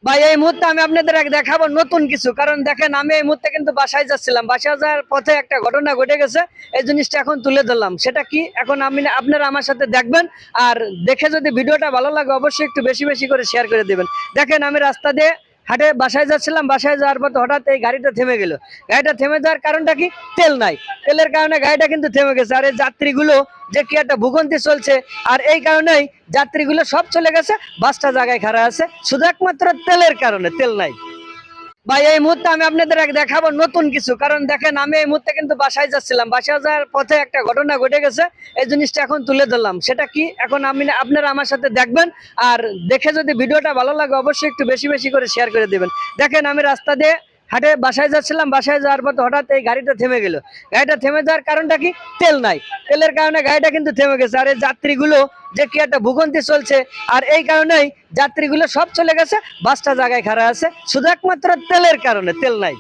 ভাই এই মুহূর্তে আমি আপনাদের দেখাবো নতুন কিছু, কারণ দেখেন আমি এই মুহূর্তে কিন্তু বাসায় যাচ্ছিলাম, বাসায় যাওয়ার পথে একটা ঘটনা ঘটে গেছে। এই জিনিসটা এখন তুলে ধরলাম, সেটা কি এখন আমি আপনারা আমার সাথে দেখবেন। আর দেখে যদি ভিডিওটা ভালো লাগে অবশ্যই একটু বেশি বেশি করে শেয়ার করে দিবেন। দেখেন আমি রাস্তা দিয়ে হাটে বাসায় যাচ্ছিলাম, বাসায় যাওয়ার পথে হঠাৎ এই গাড়িটা থেমে গেল। গাড়িটা থেমে যাওয়ার কারণটা কি? তেল নাই। তেলের কারণে গাড়িটা কিন্তু থেমে গেছে। আর এই যাত্রীগুলো যে কি একটা ভূগন্তি চলছে, আর এই কারণেই যাত্রীগুলো সব চলে গেছে, বাসটা জায়গায় খাড়া আছে শুধু একমাত্র তেলের কারণে, তেল নাই। ভাই এই মুহূর্তে আমি আপনাদের দেখাবো নতুন কিছু, কারণ দেখেন আমি এই মুহূর্তে কিন্তু বাসায় যাচ্ছিলাম, বাসায় যাওয়ার পথে একটা ঘটনা ঘটে গেছে। এই জিনিসটা এখন তুলে ধরলাম, সেটা কি এখন আমি আপনারা আমার সাথে দেখবেন। আর দেখে যদি ভিডিওটা ভালো লাগে অবশ্যই একটু বেশি বেশি করে শেয়ার করে দিবেন। দেখেন আমি রাস্তা দিয়ে হাটে বাসায় যাচ্ছিলাম, বাসায় যাওয়ার পথে হঠাৎ এই গাড়িটা থেমে গেল। গাড়িটা থেমে যাওয়ার কারণটা কি? তেল নাই। তেলের কারণে গাড়িটা কিন্তু থেমে গেছে। আর এই যাত্রীগুলো যে কি একটা ভূগন্তি চলছে, আর এই কারণেই যাত্রীগুলো সব চলে গেছে, বাসটা জায়গায় খাড়া আছে শুধু একমাত্র তেলের কারণে, তেল নাই।